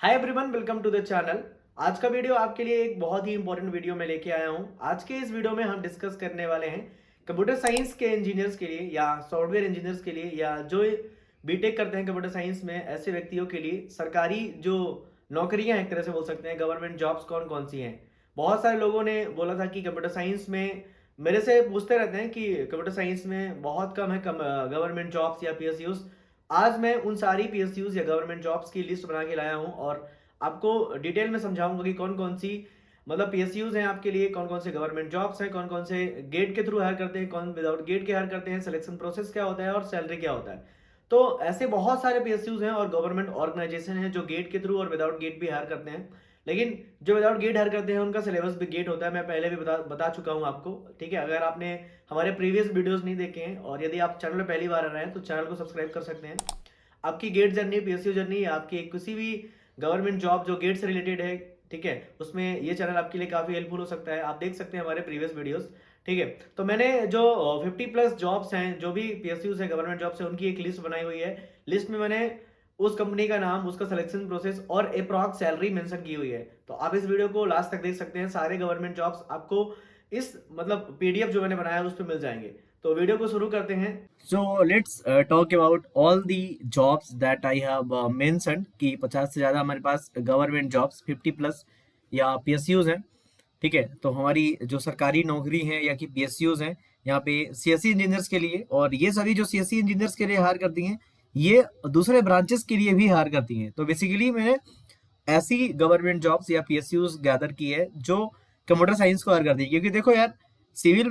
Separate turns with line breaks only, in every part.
Hi everyone, welcome to the channel. आज का video आपके लिए एक बहुत ही इंपॉर्टेंट वीडियो में लेके आया हूं। आज के इस वीडियो में हम डिस्कस करने वाले हैं कंप्यूटर साइंस के इंजीनियर्स के लिए या सॉफ्टवेयर इंजीनियर्स के लिए या जो बीटेक करते हैं कंप्यूटर साइंस में, ऐसे व्यक्तियों के लिए सरकारी जो नौकरियां एक तरह से बोल सकते हैं, गवर्नमेंट जॉब्स कौन कौन सी हैं। बहुत सारे लोगों ने बोला था कि कंप्यूटर साइंस में, मेरे से पूछते रहते हैं कि कंप्यूटर साइंस में बहुत कम है गवर्नमेंट जॉब्स या पीएसयूज। आज मैं उन सारी पीएसयूज या गवर्नमेंट जॉब्स की लिस्ट बना के लाया हूं और आपको डिटेल में समझाऊंगा कि कौन कौन सी मतलब पीएसयूज हैं आपके लिए, कौन कौन से गवर्नमेंट जॉब्स हैं, कौन कौन से गेट के थ्रू हायर करते हैं, कौन विदाउट गेट के हायर करते हैं, सिलेक्शन प्रोसेस क्या होता है और सैलरी क्या होता है। तो ऐसे बहुत सारे पीएसयूज हैं और गवर्नमेंट ऑर्गेनाइजेशन हैं जो गेट के थ्रू और विदाउट गेट भी हायर करते हैं। लेकिन जो विदाउट गेट हायर करते हैं उनका सिलेबस भी गेट होता है, मैं पहले भी बता चुका हूं आपको। ठीक है, अगर आपने हमारे प्रीवियस वीडियोस नहीं देखे हैं और यदि आप चैनल में पहली बार आ रहे हैं तो चैनल को सब्सक्राइब कर सकते हैं। आपकी गेट जर्नी, पीएसयू जर्नी, आपकी किसी भी गवर्नमेंट जॉब जो गेट से रिलेटेड है, ठीक है, उसमें ये चैनल आपके लिए काफी हेल्पफुल हो सकता है। आप देख सकते हैं हमारे प्रीवियस वीडियोस। ठीक है, तो मैंने जो 50+ जॉब्स हैं, जो भी पीएसयूज हैं गवर्नमेंट जॉब से, उनकी एक लिस्ट बनाई हुई है। लिस्ट में मैंने उस कंपनी का नाम, उसका सिलेक्शन प्रोसेस और अप्रॉक्स सैलरी मेंशन की हुई है। तो आप इस वीडियो को लास्ट तक देख सकते हैं। सारे गवर्नमेंट जॉब्स आपको इस मतलब पीडीएफ जो मैंने बनाया है उस पर मिल जाएंगे। तो वीडियो को शुरू करते हैं।
So let's talk about all the jobs that I have mentioned कि 50 से ज़्यादा हमारे पास गवर्नमेंट जॉब्स 50+ या पीएसयूज हैं। ठीक है, तो हमारी जो सरकारी नौकरी है या कि पीएसयूज हैं, यहाँ पे सीएससी इंजीनियर्स के लिए, और ये सभी जो सीएससी इंजीनियर्स के लिए हायर करती हैं, ये दूसरे ब्रांचेस के लिए भी हायर करती हैं। तो बेसिकली मैंने ऐसी गवर्नमेंट जॉब्स या पीएसयूज गैदर की है जो कंप्यूटर साइंस को हायर करती है। क्योंकि देखो यार, सिविल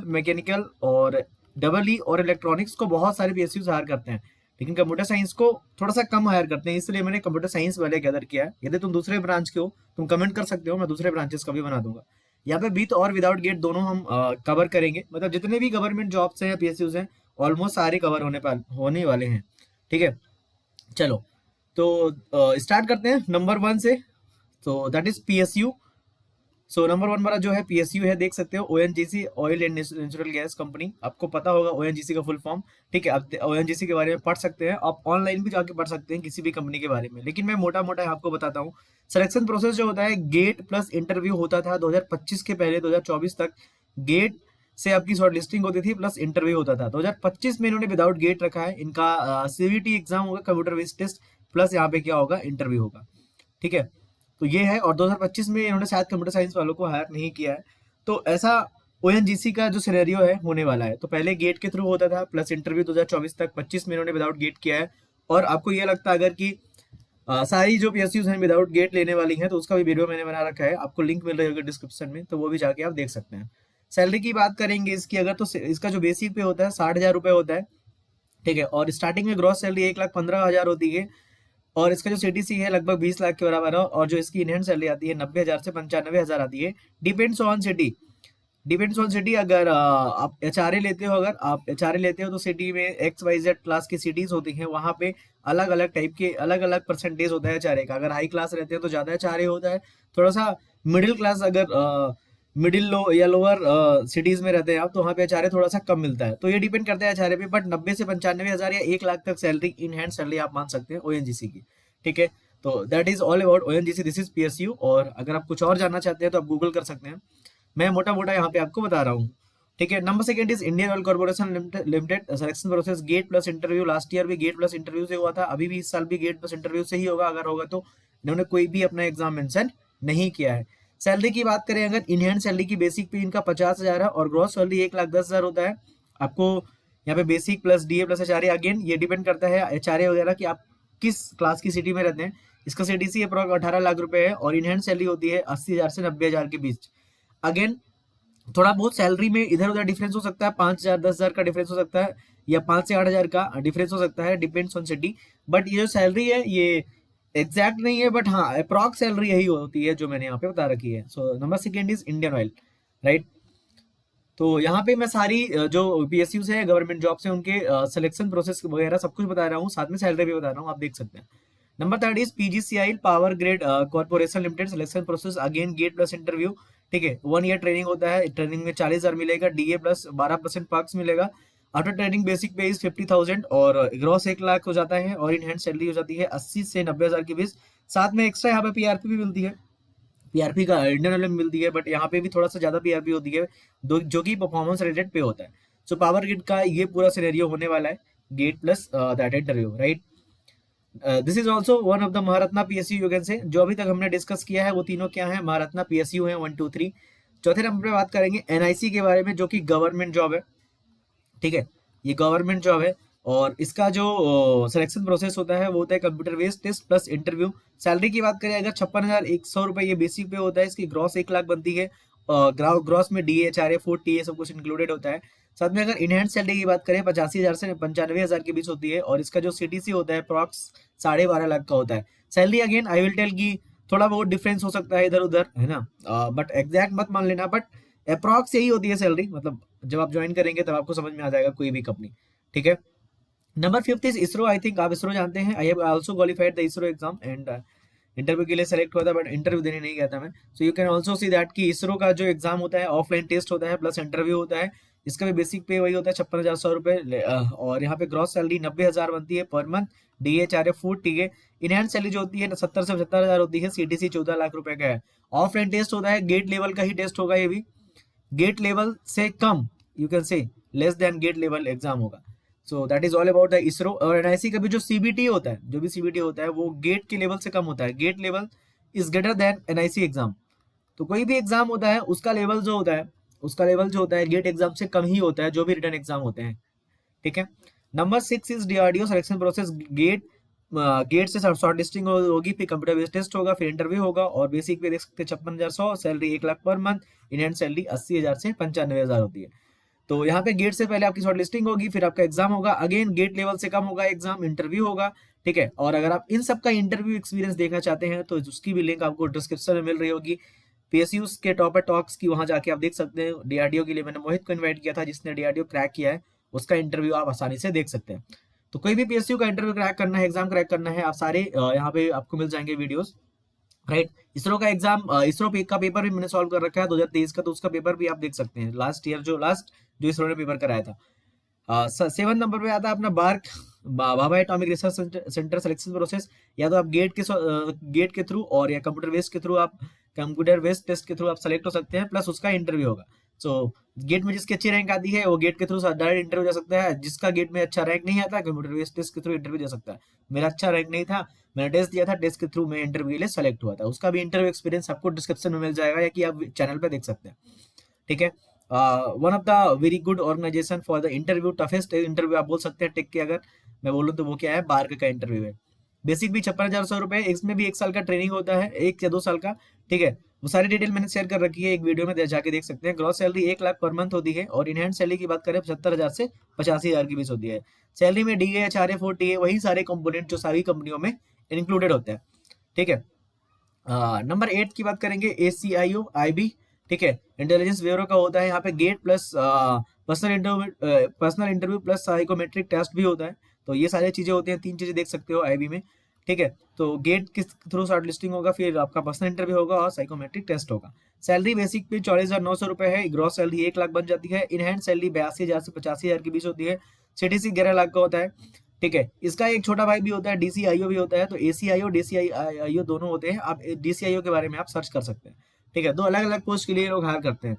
मैकेनिकल और डबल ई और इलेक्ट्रॉनिक्स को बहुत सारे पीएसयूज हायर करते हैं, लेकिन कंप्यूटर साइंस को थोड़ा सा कम हायर करते हैं। इसलिए मैंने कंप्यूटर साइंस वाले गैदर किया है। यदि तुम दूसरे ब्रांच के हो, तुम कमेंट कर सकते हो, मैं दूसरे ब्रांचेस का भी बना दूंगा। यहाँ पे विथ और विदाउट गेट दोनों हम कवर करेंगे। मतलब जितने भी गवर्नमेंट जॉब्स हैं या पीएसयूज हैं, ऑलमोस्ट सारे कवर होने वाले हैं। ठीक है, चलो तो स्टार्ट करते हैं नंबर 1 से। तो that is PSU. So number 1 हमारा जो है पीएसयू है, देख सकते हो, ONGC, oil and natural gas company. आपको पता होगा ओएनजीसी का फुल फॉर्म। ठीक है, आप ओएनजीसी के बारे में पढ़ सकते हैं, आप ऑनलाइन भी जाके पढ़ सकते हैं किसी भी कंपनी के बारे में, लेकिन मैं मोटा मोटा आपको बताता हूँ। सिलेक्शन प्रोसेस जो होता है, गेट प्लस इंटरव्यू होता था 2025 के पहले 2024 तक। गेट से आपकी शॉर्ट लिस्टिंग होती थी प्लस इंटरव्यू होता था। 2025 में इन्होंने विदाउट गेट रखा है। इनका सीवीटी एग्जाम होगा, कंप्यूटर बेस्ड टेस्ट, प्लस यहाँ पे क्या होगा, इंटरव्यू होगा। ठीक है, तो ये है। और 2025 में इन्होंने शायद कंप्यूटर साइंस वालों को हायर नहीं किया है। तो ऐसा ओएनजीसी का जो सिनेरियो है होने वाला है। तो पहले गेट के थ्रू होता था प्लस इंटरव्यू 2024 तक, 25 में इन्होंने विदाउट गेट किया है। और आपको ये लगता है अगर कि सारी जो पीएसयूज हैं विदाउट गेट लेने वाली हैं, तो उसका भी वीडियो मैंने बना रखा है, आपको लिंक मिल रही होगी डिस्क्रिप्शन में, तो वो भी जाके आप देख सकते हैं। सैलरी की बात करेंगे इसकी अगर, तो इसका जो बेसिक पे होता है 60,000 रुपये होता है। ठीक है, और स्टार्टिंग में ग्रॉस सैलरी 1,15,000 होती है। और इसका जो सीटीसी है लगभग 20 लाख के बराबर है। और जो इसकी इनहैंड सैलरी आती है 90,000 से 95,000 आती है। Depends on city. अगर आप एचआरए लेते हो, अगर आप एचआरए लेते हो तो सिटी में XYZ क्लास की सिटीज होती हैं, वहां पे अलग अलग टाइप के अलग अलग परसेंटेज होता है एचआरए का। अगर हाई क्लास रहते हैं तो ज्यादा एचआरए होता है। थोड़ा सा मिडिल क्लास, अगर मिडिल लो या लोअर सिटीज में रहते हैं आप, तो वहाँ पे एचआरए थोड़ा सा कम मिलता है। तो ये डिपेंड करता है एचआरए पे, बट 90 से 95,000 या 1 लाख तक सैलरी, इन हैंड सैलरी आप मान सकते हैं ओएनजीसी की। ठीक है, तो that is all about ONGC, this is PSU. और अगर आप कुछ और जानना चाहते हैं तो आप गूगल कर सकते हैं, मैं मोटा मोटा यहाँ पे आपको बता रहा हूँ। ठीक है, number second is Indian oil corporation limited. Selection process GATE plus interview, last year भी गेट प्लस इंटरव्यू से हुआ था, अभी भी इस साल भी गेट प्लस इंटरव्यू से ही होगा। अगर होगा तो इन्होंने कोई भी अपना एग्जाम मेंशन नहीं किया है। सैलरी की बात करें अगर, इन हैंड सैलरी की बेसिक पे इनका 50,000 है और ग्रॉस सैलरी 1,10,000 होता है। आपको यहाँ पे basic plus DA plus HRA, again ये डिपेंड करता है एचआरए वगैरह कि आप किस क्लास की सिटी में रहते हैं। इसका सीटीसी अप्रॉक्स 18 लाख रुपए है और इन हैंड सैलरी होती है 80,000 से 90,000 के बीच। अगेन थोड़ा बहुत सैलरी में इधर उधर डिफरेंस हो सकता है, 5,000 10,000 का डिफरेंस हो सकता है, या 5 से 8,000 का डिफरेंस हो सकता है, डिपेंड्स ऑन सिटी। बट ये जो सैलरी है ये एग्जैक्ट नहीं है, बट हाँ अप्रॉक्स सैलरी यही होती है जो मैंने यहाँ पे बता रखी है। So number second is Indian oil, right. तो यहाँ पे मैं सारी जो पीएसयू है गवर्नमेंट जॉब से उनके सिलेक्शन प्रोसेस वगैरह सब कुछ बता रहा हूँ, साथ में सैलरी भी बता रहा हूँ, आप देख सकते हैं। Number third is PGCI power grid corporation limited. Selection process again GATE plus interview. ठीक है, 1 ईयर ट्रेनिंग होता है, ट्रेनिंग में 40,000 मिलेगा, डीए प्लस 12% पक्स मिलेगा। आफ्टर ट्रेनिंग बेसिक पे इज 50,000 और ग्रॉस 1 लाख हो जाता है और इन हैंड सैलरी हो जाती है 80 से 90,000 के बीच। साथ में एक्स्ट्रा यहाँ पे पीआरपी भी मिलती है, पीआरपी का इंडियन ऑयल में मिलती है, बट यहाँ पे भी थोड़ा सा ज्यादा पीआरपी होती है जो कि परफॉर्मेंस रिलेटेड पे होता है। सो पावर ग्रिड का ये पूरा सिनेरियो होने वाला है, GATE plus that interview, right. This is also one of the Maharatna PSU you can से। जो अभी तक हमने डिस्कस किया है वो तीनों क्या है, महारत्ना पीएसयू है 1 2 3। चौथे नंबर पे बात करेंगे एनआईसी के बारे में, जो कि गवर्नमेंट जॉब है, ठीक है, ये गवर्नमेंट जॉब है। और इसका जो सिलेक्शन प्रोसेस होता है वो होता है computer based test plus interview. Salary की बात करें अगर 56,100 रुपए ये बेसिक पे होता है, इसकी ग्रॉस 1 लाख बनती है, ग्रॉस में डीए एचआरए फूड टीए सब कुछ इंक्लूडेड होता है। साथ में अगर इनहैंड सैलरी की बात करें 85,000 से 95,000 के बीच होती है और इसका जो सीटीसी होता है अप्रॉक्स 12.5 लाख का होता है। Salary again I will tell की थोड़ा बहुत डिफरेंस हो सकता है इधर उधर, है ना, बट एग्जैक्ट मत मान लेना, बट अप्रॉक्स यही होती है सैलरी। मतलब जब आप ज्वाइन करेंगे तब आपको समझ में आ जाएगा कोई भी कंपनी, ठीक है। Number 5 is ISRO. I think आप इसरो जानते हैं। I have also qualified the ISRO exam and interview के लिए सेलेक्ट हुआ था, बट इंटरव्यू देने नहीं गया था मैं। So you can also see that कि इसरो का जो एग्जाम होता है ऑफलाइन टेस्ट होता है प्लस इंटरव्यू होता है। इसका भी बेसिक पे वही होता है 56,100 रुपए और यहाँ पे ग्रॉस सैलरी 90,000 बनती है पर मंथ, डीएचआरए फूड, ठीक है। इनहैंड सैलरी जो होती है 70 से 75,000 होती है, सीटीसी 14 लाख रुपए का है। ऑफलाइन टेस्ट होता है, गेट लेवल का ही टेस्ट होगा, ये भी गेट लेवल से कम, you can say less than GATE level exam होगा। So that is all about the ISRO. और एनआईसी का भी जो सीबीटी होता है, जो भी सीबीटी होता है वो गेट के लेवल से कम होता है, GATE level is greater than NIC exam. तो कोई भी एग्जाम होता है उसका लेवल जो होता है, उसका लेवल जो होता है गेट एग्जाम से कम ही होता है, जो भी रिटर्न एग्जाम होते हैं, ठीक है। Number 6 is DRDO selection process. GATE से शॉर्ट लिस्टिंग होगी, फिर कंप्यूटर बेस्ड टेस्ट होगा, फिर इंटरव्यू होगा और बेसिक पे देख सकते हैं 56,100, salary 1 lakh per month, in hand salary 80,000 से 95,000 होती है। तो यहाँ पे गेट से पहले आपकी शॉर्ट लिस्टिंग होगी, फिर आपका एग्जाम होगा, अगेन गेट लेवल से कम होगा एग्जाम, इंटरव्यू होगा, ठीक है। और अगर आप इन सब का इंटरव्यू एक्सपीरियंस देखना चाहते हैं तो उसकी भी लिंक आपको डिस्क्रिप्शन में मिल रही होगी, पीएसयू के टॉपर टॉक्स की, वहां जाके आप देख सकते हैं। डीआरडीओ के लिए मैंने मोहित को इन्वाइट किया था जिसने डीआरडीओ क्रैक किया है, उसका इंटरव्यू आप आसानी से देख सकते हैं। तो कोई भी पीएसयू का इंटरव्यू क्रैक करना है, एग्जाम क्रैक करना है, आप सारे यहाँ पे आपको मिल जाएंगे वीडियोस, राइट। इसरो का एग्जाम, इसरो का पेपर भी मैंने सॉल्व कर रखा है 2023 का, तो उसका पेपर भी आप देख सकते हैं, लास्ट जो इसरो ने पेपर कराया था। 7 नंबर पे आता है अपना BARC, Bhabha atomic research centre selection process. या तो आप गेट के थ्रू और या कंप्यूटर बेस्ड टेस्ट के थ्रू आप सेलेक्ट हो सकते हैं, प्लस उसका इंटरव्यू होगा। सो गेट में जिसकी अच्छी रैंक आती है वो गेट के थ्रू डायरेक्ट इंटरव्यू जा सकता है, जिसका गेट में अच्छा रैंक नहीं आता कंप्यूटर बेस्ड टेस्ट के थ्रू इंटरव्यू दे सकता है। मेरा अच्छा रैंक नहीं था, मैंने टेस्ट दिया था, टेस्ट के थ्रू मैं इंटरव्यू के लिए सेलेक्ट हुआ था, उसका भी इंटरव्यू एक्सपीरियंस आपको डिस्क्रिप्शन में मिल जाएगा या कि आप चैनल पे देख सकते हैं, ठीक है। One of the very good organisation for the interview, toughest interview आप बोल सकते हैं टेक के, अगर मैं बोलूँ तो वो क्या है, बार्क का इंटरव्यू है। बेसिक भी 56,100 रुपए, इसमें भी 1 साल का ट्रेनिंग होता है, 1 या 2 साल का, ठीक है। वो सारी डिटेल मैंने शेयर कर रखी है एक वीडियो में, जाके देख सकते हैं। Gross salary 1 lakh per month होती है और इन हैंड सैलरी की बात करें 75,000 से 85,000 के बीच होती है। सैलरी में डीए एचआरए फूड टीए वही सारे कंपोनेंट जो सारी कंपनियों में इंक्लूडेड होते हैं, ठीक है। नंबर 8 की बात करेंगे, ACIO IB, ठीक है, इंटेलिजेंस ब्यूरो का होता है। यहाँ पे GATE plus personal interview plus psychometric test भी होता है। तो ये सारी चीजें होती हैं, 3 चीजें देख सकते हो IB में, ठीक है। तो गेट किस थ्रू शॉर्ट लिस्टिंग होगा, फिर आपका पर्सनल इंटरव्यू होगा और साइकोमेट्रिक टेस्ट होगा। सैलरी बेसिक पे 44,900 रुपए है, ग्रॉस सैलरी 1 लाख बन जाती है, इन हैंड सैलरी 82,000 से 85,000 के बीच होती है, सीटीसी 11 लाख का होता है, ठीक है। इसका एक छोटा भाई भी होता है, DCIO भी होता है। तो ACIO DCIO दोनों होते हैं, आप DCIO के बारे में आप सर्च कर सकते हैं, ठीक है। 2 अलग अलग पोस्ट के लिए लोग हायर करते हैं।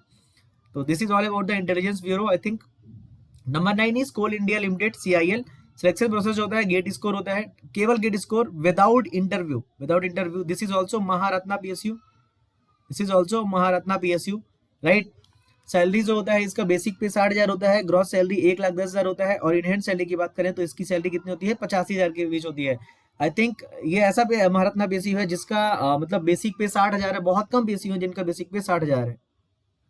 तो this is all about the intelligence bureau, I think. Number 9 is Coal India Limited, CIL। Selection process होता है, गेट स्कोर होता है, केवल GATE score without interview. This is also Maharatna PSU, right. Salary जो होता है इसका बेसिक पे 60,000 होता है, ग्रॉस सैलरी 1,10,000 होता है और इन हैंड सैलरी की बात करें तो इसकी सैलरी कितनी होती है, 85,000 के बीच होती है। आई थिंक ये ऐसा पे महारत्ना PSU है जिसका मतलब बेसिक पे 60,000 है, बहुत कम PSU है जिनका बेसिक पे 60,000 है।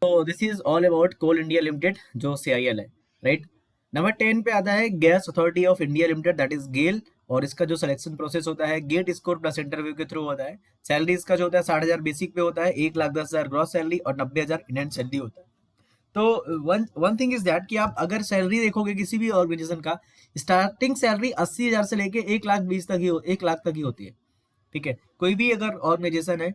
तो this is all about Coal India Limited जो CIL है, राइट। नंबर 10 पे आता है Gas authority of India Limited, that is GAIL. और इसका जो सिलेक्शन प्रोसेस होता है गेट स्कोर प्लस इंटरव्यू के थ्रू होता है। सैलरी इसका जो होता है 60,000 बेसिक पे होता है, 1,10,000 ग्रॉस सैलरी और 90,000 इन हैंड सैलरी होता है। तो वन थिंग इज दैट कि आप अगर सैलरी देखोगे किसी भी ऑर्गेनाइजेशन का, स्टार्टिंग सैलरी 80,000 से लेके 1,20,000 तक ही 1 लाख तक ही होती है, ठीक है। कोई भी अगर ऑर्गेनाइजेशन है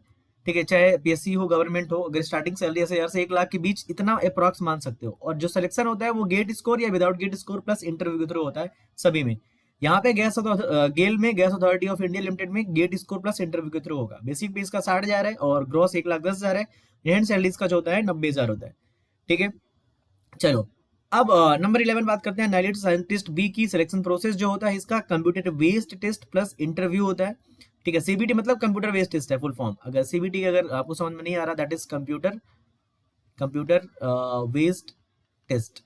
ठीक है, चाहे पीएससी हो गवर्नमेंट हो, अगर स्टार्टिंग सैलरी 80,000 से 1 लाख के बीच इतना अप्रॉक्स मान सकते हो। और जो सिलेक्शन होता है वो गेट स्कोर या without GATE score plus interview के थ्रू होता है सभी में। यहाँ पे गेल में gas authority of India limited में गेट स्कोर प्लस इंटरव्यू के थ्रू होगा। बेसिक पे इसका 60,000 है और ग्रॉस 1,10,000 है। हैंड सैलरी इसका जो होता है 90,000 होता है। ठीक है, चलो अब नंबर 11 बात करते हैं एनालिटिक्स साइंटिस्ट बी की सिलेक्शन प्रोसेस जो होता है इसका computer based test plus interview होता है। ठीक है, सीबीटी मतलब कंप्यूटर बेस्ड टेस्ट है फुल फॉर्म। अगर सीबीटी अगर आपको समझ में नहीं आ रहा, that is computer based test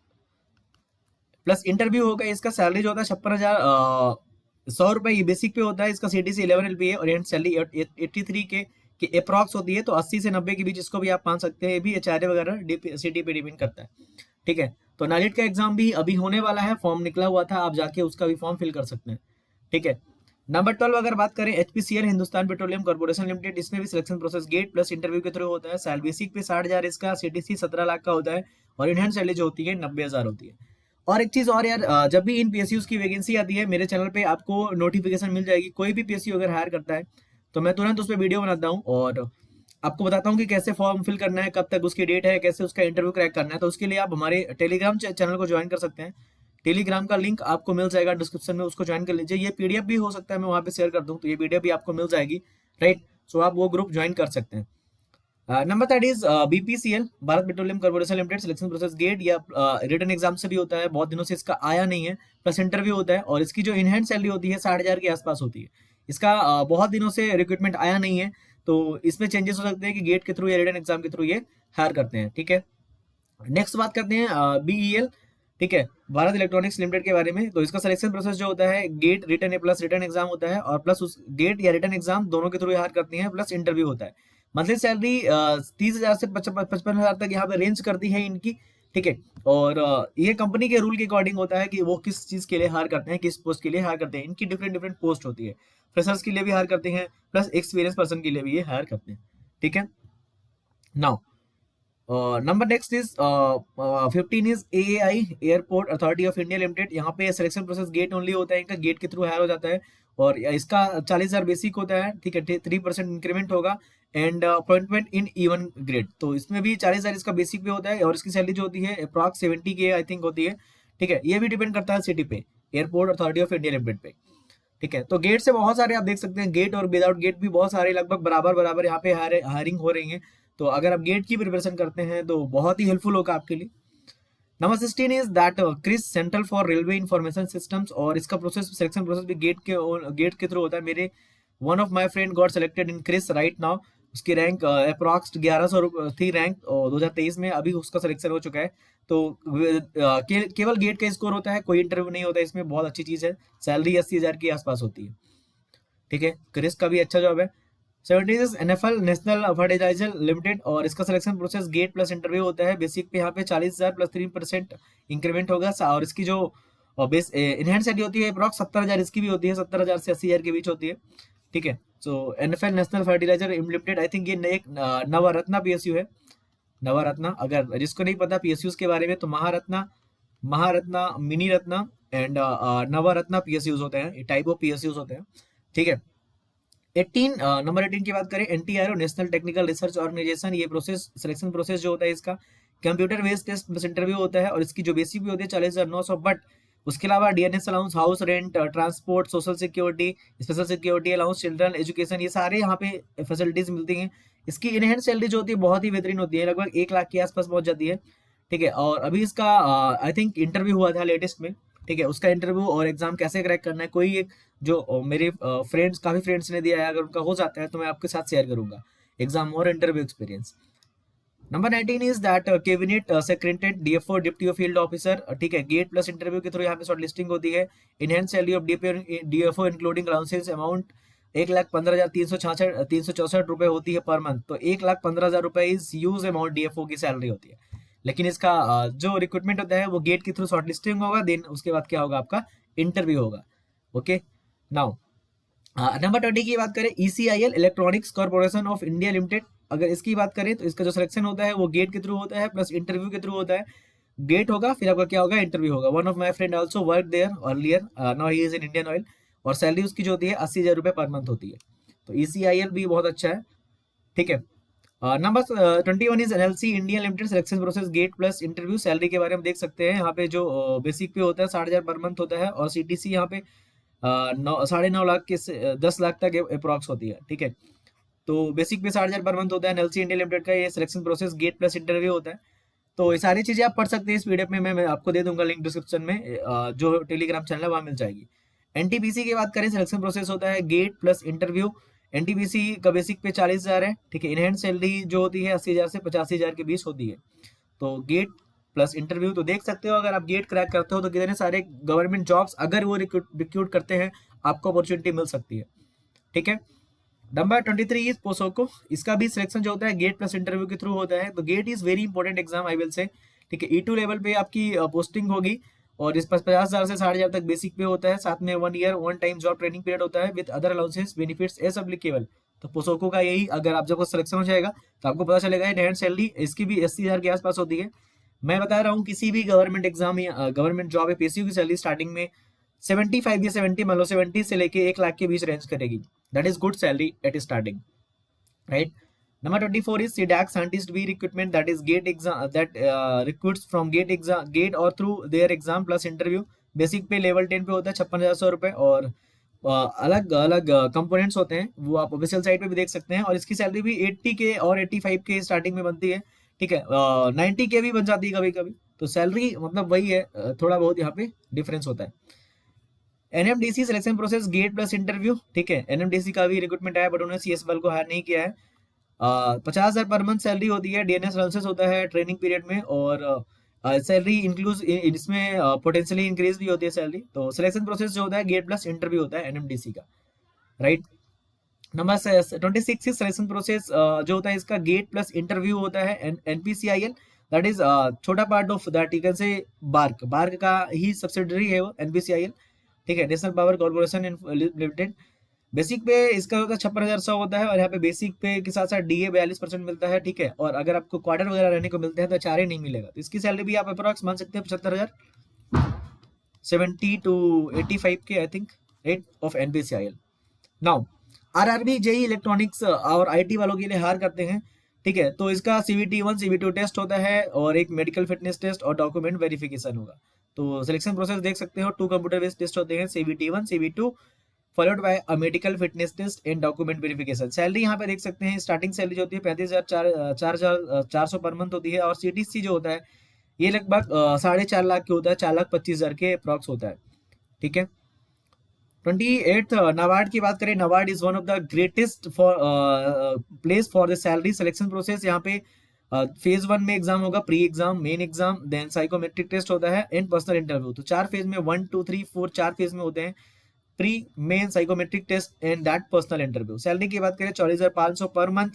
plus interview होगा। इसका सैलरी जो होता है 56,100 रुपए ये बेसिक पे होता है। इसका सीटीसी 11 एलपीए और एंड सैलरी 83 के अप्रॉक्स होती है। तो 80 से 90 के बीच इसको भी आप मान सकते हैं। ये भी एचआरए वगैरह सिटी पे डिपेंड करता है। ठीक है, तो नाइट का एग्जाम भी अभी होने वाला है, फॉर्म निकला हुआ था, आप जाके उसका भी फॉर्म फिल कर सकते हैं। ठीक है, नंबर 12 अगर बात करें HPCL Hindustan petroleum corporation limited, इसमें भी selection process GATE plus interview के थ्रू होता है। सैलरी बेसिक पे 60,000 इसका, सीटीसी 17 लाख का होता है और इनहैंड सैलरी जो होती है 90,000 होती है। और एक चीज और यार, जब भी इन पीएसयूज की वैकेंसी आती है मेरे चैनल पे आपको नोटिफिकेशन मिल जाएगी। कोई भी पीएसयू अगर हायर करता है तो मैं तुरंत उस पर वीडियो बनाता हूँ और आपको बताता हूँ कि कैसे फॉर्म फिल करना है, कब तक उसकी डेट है, कैसे उसका इंटरव्यू क्रैक करना है। तो उसके लिए आप हमारे टेलीग्राम चैनल को ज्वाइन कर सकते हैं। टेलीग्राम का लिंक आपको मिल जाएगा डिस्क्रिप्शन में, उसको ज्वाइन कर लीजिए। ये पीडीएफ भी हो सकता है मैं वहाँ पे शेयर कर दूँ, तो ये पीडीएफ भी आपको मिल जाएगी, राइट। सो आप वो ग्रुप ज्वाइन कर सकते हैं। Number 3 is BPCL Bharat petroleum corporation limited, selection process GATE या रिटर्न एग्जाम से भी होता है। बहुत दिनों से इसका आया नहीं है, प्लस इंटरव्यू होता है और इसकी जो इन हैंड सैलरी होती है 60,000 के आसपास होती है। इसका बहुत दिनों से रिक्रूटमेंट आया नहीं है, तो इसमें चेंजेस हो सकते हैं कि गेट के थ्रू या रिटर्न एग्जाम के थ्रू ये हायर करते हैं। ठीक है, नेक्स्ट बात करते हैं बीईएल, ठीक है, भारत इलेक्ट्रॉनिक्स लिमिटेड के बारे में। तो इसका सिलेक्शन प्रोसेस जो होता है GATE written plus written exam होता है और प्लस उस गेट या रिटर्न एग्जाम दोनों के थ्रू हायर करती हैं, प्लस इंटरव्यू होता है। मंथली सैलरी 30,000 से 55,000 तक यहाँ पे रेंज करती है इनकी। ठीक है, और ये कंपनी के रूल के अकॉर्डिंग होता है कि वो किस चीज के लिए हायर करते हैं, किस पोस्ट के लिए हायर करते हैं। इनकी डिफरेंट डिफरेंट पोस्ट होती है, फ्रेशर्स के लिए भी हायर करते हैं, प्लस एक्सपीरियंस पर्सन के लिए भी ये हायर करते हैं। ठीक है, now number next is 15 is AAI airport authority of India limited. यहाँ पे सिलेक्शन प्रोसेस गेट ओनली होता है, इनका गेट के थ्रू हायर हो जाता है और इसका 40,000 बेसिक होता है। ठीक है, 3% इंक्रीमेंट होगा and appointment in even grade. तो इसमें भी 40,000 इसका बेसिक पे होता है और इसकी सैलरी जो होती है अप्रॉक्स 70 के आई थिंक होती है। ठीक है, ये भी डिपेंड करता है सिटी पे, airport authority of India limited पे। ठीक है, तो गेट से बहुत सारे आप देख सकते हैं, गेट और विदाउट गेट भी बहुत सारे लगभग बराबर बराबर यहाँ पे हायरिंग हो रही है। तो अगर आप गेट की प्रिपरेशन करते हैं तो बहुत ही हेल्पफुल होगा आपके लिए। Number 16 is that CRIS centre for railway information systems, और इसका प्रोसेस सिलेक्शन प्रोसेस भी गेट के थ्रू होता है। मेरे one of my friend got selected in CRIS right now. उसकी रैंक अप्रॉक्स 1100 थी रैंक और 2023 में अभी उसका सिलेक्शन हो चुका है। तो केवल गेट का स्कोर होता है, कोई इंटरव्यू नहीं होता इसमें, बहुत अच्छी चीज है। सैलरी 80,000 के आसपास होती है। ठीक है, क्रिस का भी अच्छा जॉब है। 17 is NFL national fertiliser limited, और इसका selection process GATE plus interview होता है। बेसिक पे यहाँ पे 40,000 प्लस 3% इंक्रीमेंट होगा और इसकी जो बेस इनहैंड सैलरी होती है अप्रॉक्स 70,000 इसकी भी होती है, 70,000 से 80,000 के बीच होती है। ठीक है, so NFL national fertiliser Limited, I think ये एक नवरत्ना पीएसयू है। नवरत्ना, अगर जिसको नहीं पता पीएसयूज के बारे में तो Maharatna mini Ratna and Navratna PSUs होते हैं, टाइप ऑफ पीएसयूज होते हैं। ठीक है, 18 नंबर 18 की बात करें NTRO national technical research organisation. ये प्रोसेस सिलेक्शन प्रोसेस जो होता है इसका computer based test plus interview होता है और इसकी जो बेसिक भी होती है 40,900। बट उसके अलावा DNS allowance, house rent, transport, social security, special security allowance, children education, ये सारे यहाँ पे फैसिलिटीज मिलती हैं। इसकी इनहैंड सैलरी जो होती है बहुत ही बेहतरीन होती है, लगभग 1 लाख के आसपास पहुंच जाती है। ठीक है, और अभी इसका आई थिंक इंटरव्यू हुआ था लेटेस्ट में। ठीक है, उसका इंटरव्यू और एग्जाम कैसे क्रैक करना है, कोई एक जो मेरे फ्रेंड्स काफी फ्रेंड्स ने दिया है, अगर उनका हो जाता है तो मैं आपके साथ शेयर करूंगा एग्जाम और interview experience. Number 19 is that cabinet secretary DFO deputy field officer. ठीक है, गेट प्लस इंटरव्यू के थ्रू यहाँ पे शॉर्ट लिस्टिंग होती है। In hand salary of DFO including allowances amount 1,15,364 रुपए होती है पर मंथ। तो 1,15,000 रुपए इज यूज अमाउंट डीएफओ की सैलरी होती है। लेकिन इसका जो रिक्रूटमेंट होता है वो गेट के थ्रू शॉर्ट लिस्टिंग होगा, देन उसके बाद क्या होगा, आपका इंटरव्यू होगा। ओके, नाउ नंबर 20 की बात करें ECIL electronics corporation of India limited. अगर इसकी बात करें तो इसका जो सिलेक्शन होता है वो गेट के थ्रू होता है प्लस इंटरव्यू के थ्रू होता है। गेट होगा, फिर आपका क्या होगा, इंटरव्यू होगा। One of my friend also work there earlier, now he is in Indian Oil, और सैलरी उसकी जो होती है 80,000 रुपए पर मंथ होती है। तो ईसीआईएल भी बहुत अच्छा है। ठीक है। Number 21 is NLC India limited selection process GATE plus interview. Salary के बारे में देख सकते हैं यहाँ पे जो बेसिक पे होता है 60,000 पर मंथ होता है, और सीटीसी यहाँ पे 9.5 लाख के 10 लाख तक अप्रॉक्स होती है। ठीक है, तो बेसिक पे 60,000 पर मंथ होता है। एनएलसी इंडिया लिमिटेड का ये selection process GATE plus interview होता है। तो ये सारी चीजें आप पढ़ सकते हैं इस पीडीएफ में, मैं आपको दे दूंगा लिंक डिस्क्रिप्शन में, जो टेलीग्राम चैनल है वहां मिल जाएगी। एनटीपीसी की बात करें, सिलेक्शन प्रोसेस होता है गेट प्लस इंटरव्यू। एनटीपीसी का बेसिक पे 40,000 है। ठीक है, इनहैंड सैलरी जो होती है 80,000 से 85,000 के बीच होती है। तो गेट प्लस इंटरव्यू तो देख सकते हो, अगर आप गेट क्रैक करते हो तो कितने सारे गवर्नमेंट जॉब्स अगर वो रिक्रूट करते हैं आपको अपॉर्चुनिटी मिल सकती है। ठीक है, नंबर 23 इज पोसोको। इसका भी सिलेक्शन जो होता है गेट प्लस इंटरव्यू के थ्रू होता है। तो GATE is very important exam I will say. ठीक है, E2 लेवल पे आपकी पोस्टिंग होगी, और इस पर 50,000 से 60,000 तक बेसिक पे होता है। साथ में 1 year 1 time job training period होता है with other allowances benefits as applicable. तो पोसोको का यही, अगर आप जब सिलेक्शन हो जाएगा तो आपको पता चलेगा इन हैंड सैलरी इसकी भी 80,000 के आसपास होती है। मैं बता रहा हूँ किसी भी गवर्नमेंट एग्जाम या गवर्नमेंट जॉब या पीएसयू की सैलरी स्टार्टिंग में 75 या 70 मान लो 70 से लेके 1 लाख के बीच रेंज करेगी। That is good salary at starting, right. Number 24 is CDAC scientist B recruitment, that is gate exam that recruits from gate or through their exam plus interview। Basic पे level 10 पे होता है 56,100 रुपए, और अलग अलग कंपोनेंट्स होते हैं वो आप ऑफिशियल साइट पे भी देख सकते हैं। और इसकी सैलरी भी 80 के और 85 के स्टार्टिंग में बनती है। ठीक है, 90 के भी बन जाती है कभी कभी। तो सैलरी मतलब वही है, थोड़ा बहुत यहाँ पे डिफरेंस होता है। NMDC selection process GATE plus interview. ठीक है, एनएमडीसी का भी रिक्रूटमेंट आया, बट उन्होंने सीएस बल को हायर नहीं किया है। 50,000 पर मंथ सैलरी होती है, डीएनएस अलाउंसेस होता है ट्रेनिंग पीरियड में, और सैलरी इंक्लूज इसमें पोटेंशियली इंक्रीज भी होती है सैलरी। तो सिलेक्शन प्रोसेस जो होता है गेट प्लस इंटरव्यू होता है एनएमडीसी का, राइट। नंबर 26 सिलेक्शन प्रोसेस जो होता है इसका गेट प्लस इंटरव्यू होता है एनपीसीआईएल। दैट इज छोटा part of that you can say BARC का ही सब्सिडरी है वो एनपीसीआईएल। ठीक है, national power corporation limited. Basic pay इसका होता है 56,100 होता है, और यहाँ पे बेसिक पे के साथ साथ डीए 42% मिलता है। ठीक है, और अगर आपको क्वार्टर वगैरह रहने को मिलते हैं तो चारे नहीं मिलेगा। तो इसकी सैलरी भी आप अप्रोक्स मान सकते हैं 75,000, 70 to 85 के I think rate of NPCIL. Now RRB JE electronics और आईटी वालों के लिए हायर करते हैं। ठीक है, तो इसका सीवीटी 1 सीवीटी 2 टेस्ट होता है, और एक मेडिकल फिटनेस टेस्ट और डॉक्यूमेंट वेरिफिकेशन होगा। तो सिलेक्शन प्रोसेस देख सकते हो, 2 कंप्यूटर बेस्ड टेस्ट होते हैं, CBT 1 CBT 2 followed by a medical fitness test and document verification. Salary यहाँ पे देख सकते हैं, स्टार्टिंग सैलरी जो होती है 35,400 पर मंथ होती है, और सीटीसी जो होता है ये लगभग 4.5 लाख के होता है, 4,25,000 के अप्रॉक्स होता है। ठीक है, 28 नाबार्ड की बात करें, NABARD is one of the greatest for place for the salary selection process. यहाँ पे फेज 1 में एग्जाम होगा, pre exam, main exam, then psychometric test होता है एंड पर्सनल इंटरव्यू। तो 4 फेज में 1 2 3 4 4 फेज में होते हैं, pre main psychometric test and that personal interview. Salary की बात करें 44,500 पर मंथ,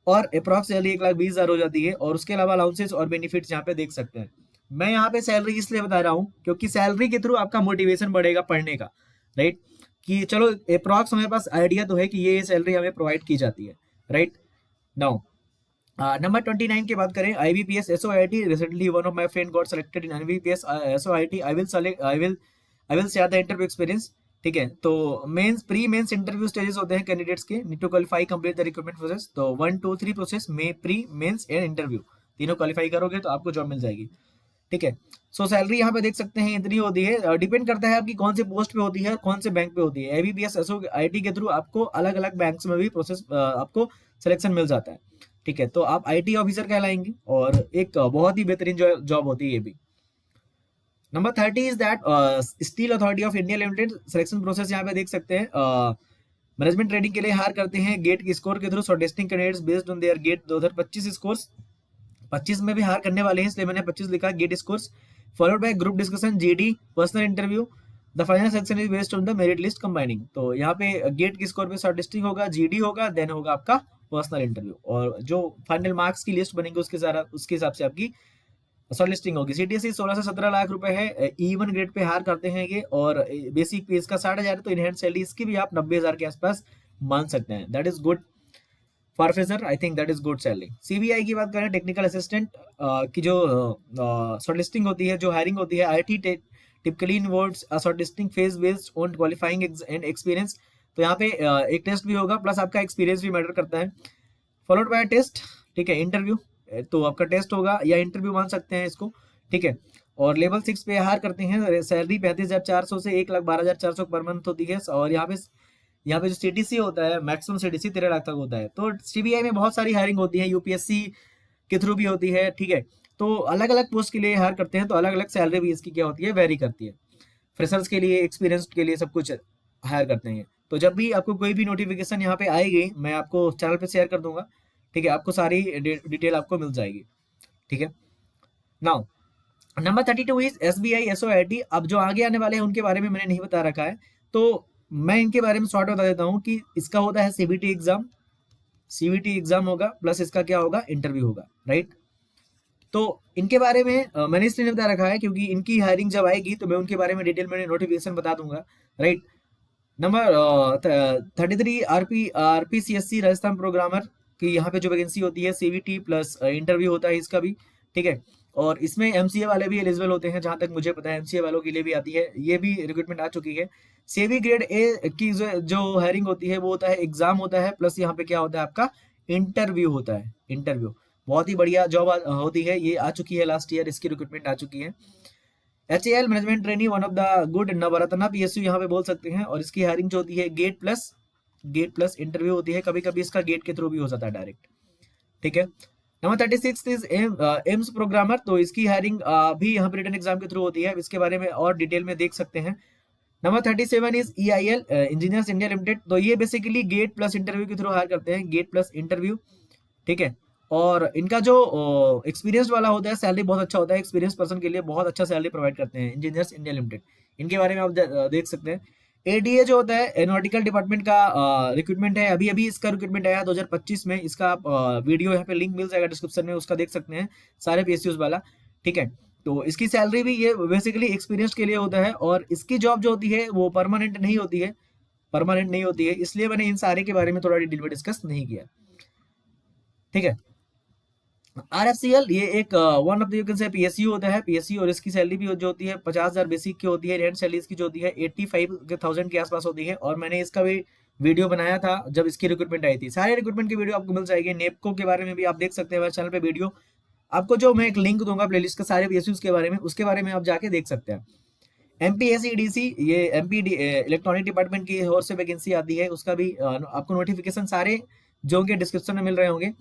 और अप्रॉक्स सैलरी 1,20,000 हो जाती है, और उसके अलावा अलाउंसेस और बेनिफिट्स यहाँ पे देख सकते हैं। मैं यहाँ पे सैलरी इसलिए बता रहा हूँ क्योंकि सैलरी के थ्रू आपका मोटिवेशन बढ़ेगा पढ़ने का, राइट। कि चलो अप्रॉक्स हमारे पास आइडिया तो है कि ये सैलरी हमें प्रोवाइड की जाती है, राइट। नाउ नंबर 29 की बात करें, IBPS SOIT। Recently one of my friend got selected in IBPS SOIT। I will share the interview experience. ठीक है, तो mains pre mains interview stages होते हैं कैंडिडेट्स के, need to qualify complete the recruitment process. तो 1 2 3 process में pre mains and interview तीनों qualify करोगे तो आपको जॉब मिल जाएगी। ठीक है, सो सैलरी यहाँ पे देख सकते हैं इतनी होती है, डिपेंड करता है आपकी कौन से पोस्ट पे होती है, कौन से बैंक पे होती है। IBPS SOIT के थ्रू आपको अलग अलग बैंक्स में भी प्रोसेस आपको सिलेक्शन मिल जाता है। ठीक है, तो आप IT ऑफिसर कहलाएंगे, और एक बहुत ही बेहतरीन जॉब होती है ये भी। Number 30 is that steel authority of India limited. Selection process यहाँ पे देख सकते हैं, मैनेजमेंट ट्रेनिंग के लिए हायर करते हैं गेट की स्कोर के through shortlisting candidates based on their GATE 2025 scores. 25 में भी हायर करने वाले हैं, इसलिए मैंने 25 लिखा GATE scores, followed by group discussion, GD, personal interview. The final section is based on the merit list combining. तो यहाँ पे गेट की स्कोर पे शॉर्टलिस्टिंग होगा, GD होगा, देन होगा आपका पर्सनल इंटरव्यू, और जो फाइनल मार्क्स की लिस्ट बनेगी उसके हिसाब से आपकी शॉर्टलिस्टिंग होगी। CTC 16 से 17 लाख रुपए है, E1 ग्रेड पे हायर करते हैं ये, और बेसिक पे इसका 60,000, तो इनहैंड सैलरी इसकी भी आप 90,000 के आसपास मान सकते हैं। That is good for fresher, I think that is good salary. CBI की बात करें, टेक्निकल असिस्टेंट की जो शॉर्टलिस्टिंग होती है, जो हायरिंग होती है, IT typically involves shortlisting phase based on qualifying and experience. तो यहाँ पे एक टेस्ट भी होगा, प्लस आपका एक्सपीरियंस भी मैटर करता है। फॉलोड बाय टेस्ट, ठीक है, इंटरव्यू। तो आपका टेस्ट होगा या इंटरव्यू मान सकते हैं इसको, ठीक है। और लेवल 6 पे हायर करते हैं, सैलरी 35,400 से 1,12,400 पर मंथ होती है। और यहाँ पे जो सीटीसी होता है, मैक्सिमम सीटीसी 13 लाख तक होता है। तो सीबीआई में बहुत सारी हायरिंग होती है, यूपीएससी के थ्रू भी होती है, ठीक है। तो अलग अलग पोस्ट के लिए हायर करते हैं, तो अलग अलग सैलरी भी इसकी क्या होती है, वेरी करती है। फ्रेशर्स के लिए, एक्सपीरियंस्ड के लिए सब कुछ हायर करते हैं। तो जब भी आपको कोई भी नोटिफिकेशन यहाँ पे आएगी, मैं आपको चैनल पे शेयर कर दूंगा, ठीक है। आपको सारी डिटेल आपको मिल जाएगी, ठीक है। Now number 32 is SBI SO IT. अब जो आगे आने वाले हैं उनके बारे में मैंने नहीं बता रखा है, तो मैं इनके बारे में शॉर्ट बता देता हूँ कि इसका होता है सीबीटी एग्जाम, सीबीटी एग्जाम होगा प्लस इसका क्या होगा, इंटरव्यू होगा, राइट। तो इनके बारे में मैंने इसलिए नहीं बता रखा है क्योंकि इनकी हायरिंग जब आएगी तो मैं उनके बारे में डिटेल में नोटिफिकेशन बता दूंगा, राइट। नंबर 33 आरपीसीएससी राजस्थान प्रोग्रामर की यहाँ पे जो वैकेंसी होती है, सीवीटी प्लस इंटरव्यू होता है इसका भी, ठीक है। और इसमें एमसीए वाले भी एलिजिबल होते हैं, जहां तक मुझे पता है एमसीए वालों के लिए भी आती है, ये भी रिक्रूटमेंट आ चुकी है। सेवी ग्रेड ए की जो हायरिंग होती है वो होता है एग्जाम होता है प्लस यहाँ पे क्या होता है आपका इंटरव्यू होता है, इंटरव्यू। बहुत ही बढ़िया जॉब होती है, ये आ चुकी है लास्ट ईयर, इसकी रिक्रूटमेंट आ चुकी है। HAL management trainee, one of the good Navratna PSU यहाँ पे बोल सकते हैं। और इसकी हायरिंग जो होती है गेट प्लस इंटरव्यू होती है, कभी कभी इसका गेट के थ्रू भी हो जाता है डायरेक्ट, ठीक है। Number 36 is AIIMS programmer. तो इसकी हायरिंग भी यहाँ पे रिटन एग्जाम के थ्रू होती है, इसके बारे में और डिटेल में देख सकते हैं। Number 37 is EIL engineers India limited. तो ये बेसिकली गेट प्लस इंटरव्यू के थ्रू हायर करते हैं, गेट प्लस इंटरव्यू, ठीक है। और इनका जो एक्सपीरियंस वाला होता है, सैलरी बहुत अच्छा होता है, एक्सपीरियंस पर्सन के लिए बहुत अच्छा सैलरी प्रोवाइड करते हैं इंजीनियर्स इंडिया लिमिटेड। इनके बारे में आप देख सकते हैं। ADA जो होता है एरोनॉटिकल डिपार्टमेंट का रिक्रूटमेंट है, अभी अभी इसका रिक्रूटमेंट आया 2025 में। इसका आप वीडियो यहाँ पे लिंक मिल जाएगा डिस्क्रिप्शन में, उसका देख सकते हैं, सारे PSUs वाला, ठीक है। तो इसकी सैलरी भी ये बेसिकली एक्सपीरियंस के लिए होता है। और इसकी जॉब जो होती है वो परमानेंट नहीं होती है, परमानेंट नहीं होती है, इसलिए मैंने इन सारे के बारे में थोड़ा डिटेल में डिस्कस नहीं किया, ठीक है। RFCL ये एक one of the you can से PSU होता है, PSU। और इसकी सैलरी भी जो होती है 50,000 बेसिक की होती है, रेंट सैलरी इसकी जो होती है 85,000 के आसपास होती है। और मैंने इसका भी वीडियो बनाया था जब इसकी रिक्रूटमेंट आई थी, सारे रिक्रूटमेंट की वीडियो आपको मिल जाएगी। नेपको के बारे में भी आप देख सकते हैं मेरे चैनल पे वीडियो, आपको जो मैं एक लिंक दूंगा प्लेलिस्ट के सारे PSUs के बारे में, उसके बारे में आप जाके देख सकते हैं। MPSEDC ये MP इलेक्ट्रॉनिक डिपार्टमेंट की ओर से वैकेंसी आती है, उसका भी आपको नोटिफिकेशन सारे जो उनके डिस्क्रिप्शन में मिल रहे होंगे।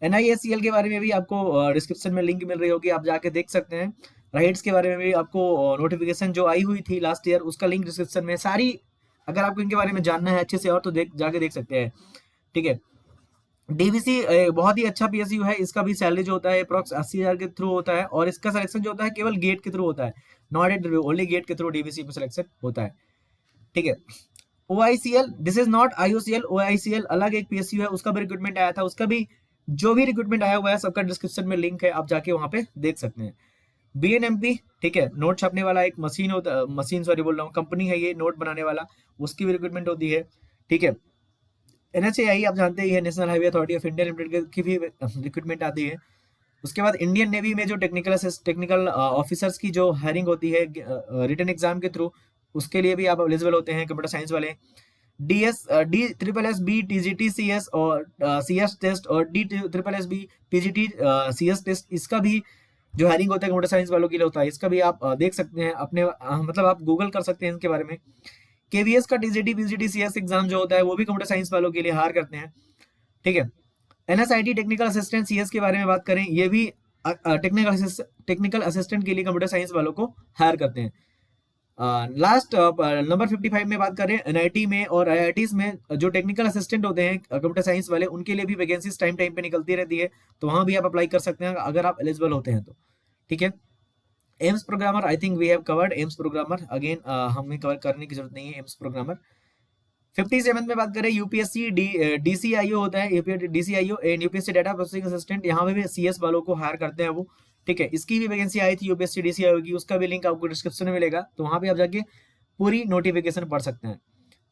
NISCL के बारे में भी आपको डिस्क्रिप्शन में लिंक मिल रही होगी, आप जाके देख सकते हैं। राइट्स के बारे में भी आपको नोटिफिकेशन जो आई हुई थी लास्ट ईयर, उसका लिंक डिस्क्रिप्शन में सारी, अगर आपको इनके बारे में जानना है अच्छे से और तो जाके देख सकते हैं, ठीक है। DVC बहुत ही अच्छा PSU है, इसका भी सैलरी जो होता है अप्रॉक्स 80,000 के थ्रू होता है। और इसका सिलेक्शन जो होता है केवल गेट के थ्रू होता है, नॉट इंटरव्यू, ओनली गेट के थ्रू DVC में सिलेक्शन होता है, ठीक है। OICL this is not IOCL, OICL अलग एक PSU है, उसका भी रिक्रूटमेंट आया था, उसका भी जो भी रिक्रूटमेंट आया हुआ है सबका डिस्क्रिप्शन में लिंक है, आप जाके वहां पे देख सकते हैं। BNMP, ठीक है, नोट छापने वाला एक मशीन होता, मशीन सॉरी बोल रहा हूँ, कंपनी है ये नोट बनाने वाला, उसकी भी रिक्रूटमेंट होती है, ठीक है। NHAI आप जानते ही है, national highway authority of India limited की भी रिक्रूटमेंट आती है। उसके बाद इंडियन नेवी में जो टेक्निकल ऑफिसर्स की जो हायरिंग होती है रिटन एग्जाम के थ्रू, उसके लिए भी आप एलिजिबल होते हैं कंप्यूटर साइंस वाले। DSSS B TGT CS और CS टेस्ट और DSSS PGT CS टेस्ट, इसका भी जो हायरिंग होता है कंप्यूटर साइंस वालों के लिए होता है, इसका भी आप देख सकते हैं अपने मतलब आप गूगल कर सकते हैं इनके बारे में। KVS का TGT PGT CS एग्जाम जो होता है वो भी कंप्यूटर साइंस वालों के लिए हायर करते हैं, ठीक है। NSIT टेक्निकल असिस्टेंट CS के बारे में बात करें, ये भी टेक्निकल असिस्टेंट के लिए कंप्यूटर साइंस वालों को हायर करते हैं। लास्ट नंबर 55 में बात करें, NIT में और IITs में जो टेक्निकल असिस्टेंट होते हैं कंप्यूटर साइंस वाले, उनके लिए भी वैकेंसीज टाइम पे निकलती रहती है, तो वहां भी आप अप्लाई कर सकते हैं अगर आप एलिजिबल होते हैं तो, ठीक है। AIIMS programmer, I think we have covered AIIMS programmer, again हमें कवर करने की जरूरत नहीं है एम्स प्रोग्रामर। 57 में बात करें UPSC DCIO होता है, DCIO and UPSC data processing assistant, यहाँ पे भी CS वालों को हायर करते हैं वो, ठीक है। इसकी भी वैकेंसी आई थी UPSC DCIO की, उसका भी लिंक आपको डिस्क्रिप्शन में मिलेगा, तो वहां पे आप जाके पूरी नोटिफिकेशन पढ़ सकते हैं,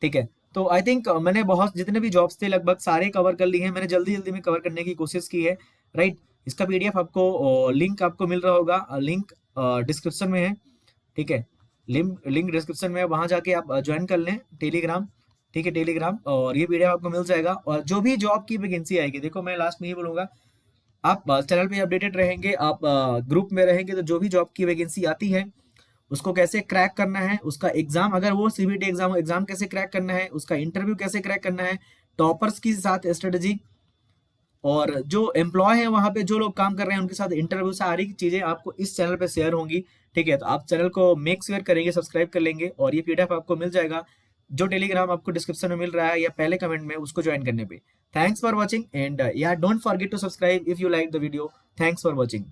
ठीक है। तो आई थिंक मैंने बहुत जितने भी जॉब्स थे लगभग सारे कवर कर लिए हैं, मैंने जल्दी में कवर करने की कोशिश की है, राइट। इसका PDF आपको लिंक आपको मिल रहा होगा, लिंक डिस्क्रिप्शन में है, ठीक है, लिंक डिस्क्रिप्शन में, वहां जाके आप ज्वाइन कर लें टेलीग्राम, ठीक है, टेलीग्राम, और ये पीडीएफ आपको मिल जाएगा। और जो भी जॉब की वैकेंसी आएगी, देखो मैं लास्ट में ये बोलूंगा, आप चैनल पे अपडेटेड रहेंगे, आप ग्रुप में रहेंगे, तो जो भी जॉब की वैकेंसी आती है उसको कैसे क्रैक करना है, उसका एग्जाम, अगर वो सीबीटी एग्जाम कैसे क्रैक करना है, उसका इंटरव्यू कैसे क्रैक करना है, टॉपर्स के साथ स्ट्रेटेजी, और जो एम्प्लॉय है वहां पे जो लोग काम कर रहे हैं उनके साथ इंटरव्यू, सारी चीजें आपको इस चैनल पे शेयर होंगी। ठीक है, तो आप चैनल को मेक शेयर करेंगे, सब्सक्राइब कर लेंगे, और ये पीडीएफ आपको मिल जाएगा जो टेलीग्राम आपको डिस्क्रिप्शन में मिल रहा है या पहले कमेंट में, उसको ज्वाइन करने पे। Thanks for watching, and yeah don't forget to subscribe if you like the video. Thanks for watching.